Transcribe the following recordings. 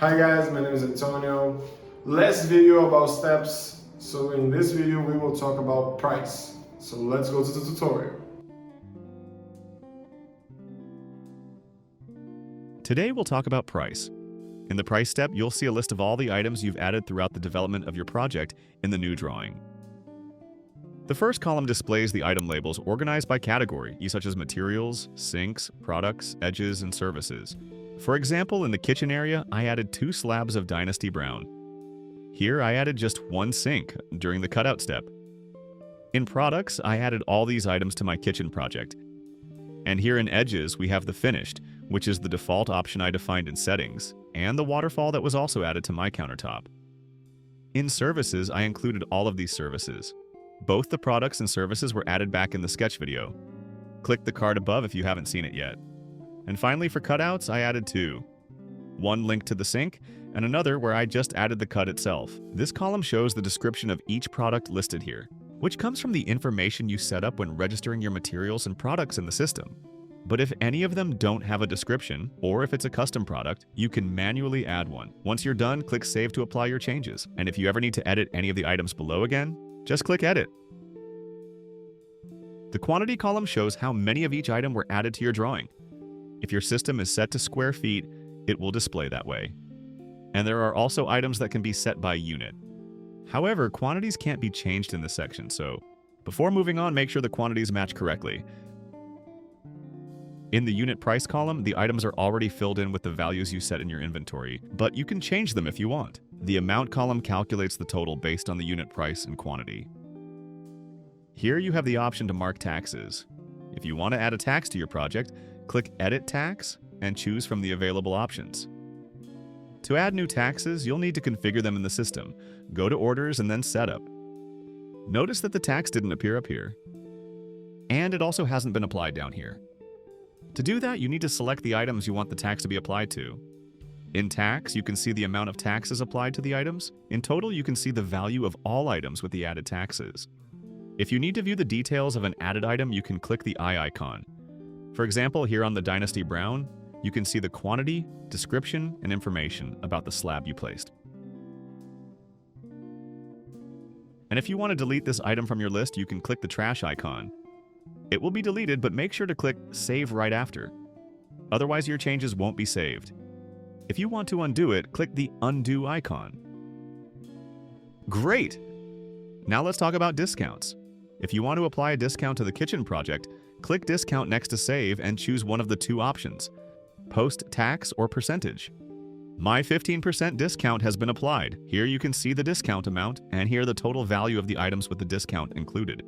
Hi guys, my name is Antonio. Last video about steps. So in this video we will talk about price. So let's go to the tutorial. Today we'll talk about price. In the price step, you'll see a list of all the items you've added throughout the development of your project in the new drawing. The first column displays the item labels organized by category, such as materials, sinks, products, edges, and services. For example, in the kitchen area, I added 2 slabs of Dynasty Brown. Here, I added just 1 sink during the cutout step. In products, I added all these items to my kitchen project. And here in edges, we have the finished, which is the default option I defined in settings, and the waterfall that was also added to my countertop. In services, I included all of these services. Both the products and services were added back in the sketch video. Click the card above if you haven't seen it yet. And finally, for cutouts, I added 2. One linked to the sink, and another where I just added the cut itself. This column shows the description of each product listed here, which comes from the information you set up when registering your materials and products in the system. But if any of them don't have a description, or if it's a custom product, you can manually add one. Once you're done, click Save to apply your changes. And if you ever need to edit any of the items below again, just click Edit. The quantity column shows how many of each item were added to your drawing. If your system is set to square feet, it will display that way. And there are also items that can be set by unit. However, quantities can't be changed in this section, so before moving on, make sure the quantities match correctly. In the unit price column, the items are already filled in with the values you set in your inventory, but you can change them if you want. The amount column calculates the total based on the unit price and quantity. Here you have the option to mark taxes. If you want to add a tax to your project, click Edit Tax and choose from the available options. To add new taxes, you'll need to configure them in the system. Go to Orders and then Setup. Notice that the tax didn't appear up here. And it also hasn't been applied down here. To do that, you need to select the items you want the tax to be applied to. In Tax, you can see the amount of taxes applied to the items. In total, you can see the value of all items with the added taxes. If you need to view the details of an added item, you can click the eye icon. For example, here on the Dynasty Brown, you can see the quantity, description, and information about the slab you placed. And if you want to delete this item from your list, you can click the trash icon. It will be deleted, but make sure to click Save right after. Otherwise, your changes won't be saved. If you want to undo it, click the Undo icon. Great! Now let's talk about discounts. If you want to apply a discount to the kitchen project, click Discount next to Save and choose one of the 2 options, Post Tax or Percentage. My 15% discount has been applied. Here you can see the discount amount and here the total value of the items with the discount included.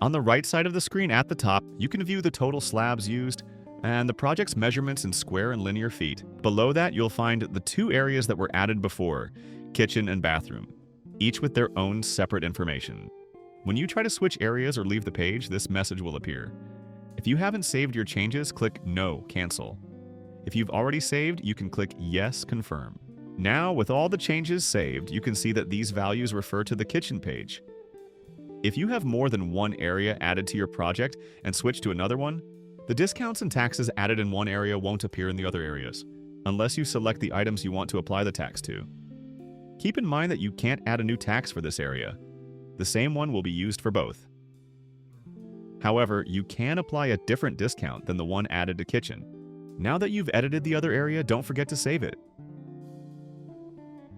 On the right side of the screen at the top, you can view the total slabs used and the project's measurements in square and linear feet. Below that, you'll find the 2 areas that were added before, kitchen and bathroom, each with their own separate information. When you try to switch areas or leave the page, this message will appear. If you haven't saved your changes, click No, Cancel. If you've already saved, you can click Yes, Confirm. Now, with all the changes saved, you can see that these values refer to the kitchen page. If you have more than one area added to your project and switch to another one, the discounts and taxes added in one area won't appear in the other areas, unless you select the items you want to apply the tax to. Keep in mind that you can't add a new tax for this area. The same one will be used for both. However, you can apply a different discount than the one added to kitchen. Now that you've edited the other area, don't forget to save it.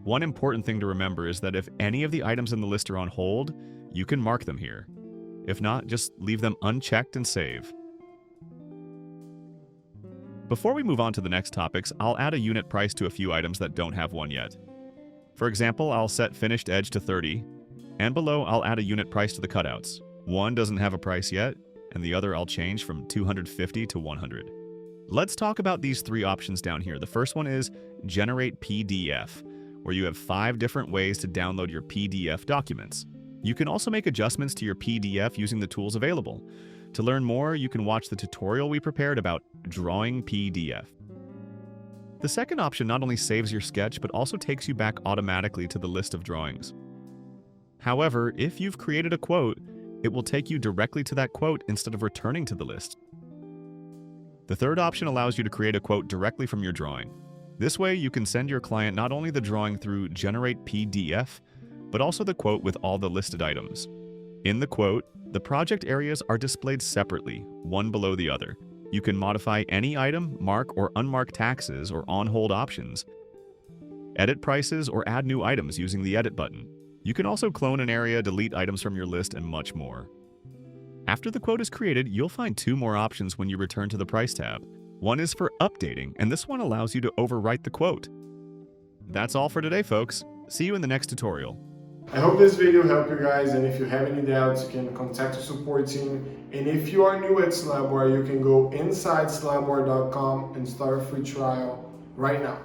One important thing to remember is that if any of the items in the list are on hold, you can mark them here. If not, just leave them unchecked and save. Before we move on to the next topics, I'll add a unit price to a few items that don't have one yet. For example, I'll set Finished Edge to 30, and below I'll add a unit price to the cutouts. One doesn't have a price yet, and the other I'll change from 250 to 100. Let's talk about these 3 options down here. The first one is Generate PDF, where you have 5 different ways to download your PDF documents. You can also make adjustments to your PDF using the tools available. To learn more, you can watch the tutorial we prepared about drawing PDF. The second option not only saves your sketch, but also takes you back automatically to the list of drawings. However, if you've created a quote, it will take you directly to that quote instead of returning to the list. The third option allows you to create a quote directly from your drawing. This way, you can send your client not only the drawing through Generate PDF, but also the quote with all the listed items. In the quote, the project areas are displayed separately, one below the other. You can modify any item, mark or unmark taxes or on-hold options, edit prices, or add new items using the Edit button. You can also clone an area, delete items from your list, and much more. After the quote is created, you'll find two more options when you return to the Price tab. One is for updating, and this one allows you to overwrite the quote. That's all for today, folks. See you in the next tutorial. I hope this video helped you guys, and if you have any doubts, you can contact the support team. And if you are new at SlabWare, you can go inside SlabWare.com and start a free trial right now.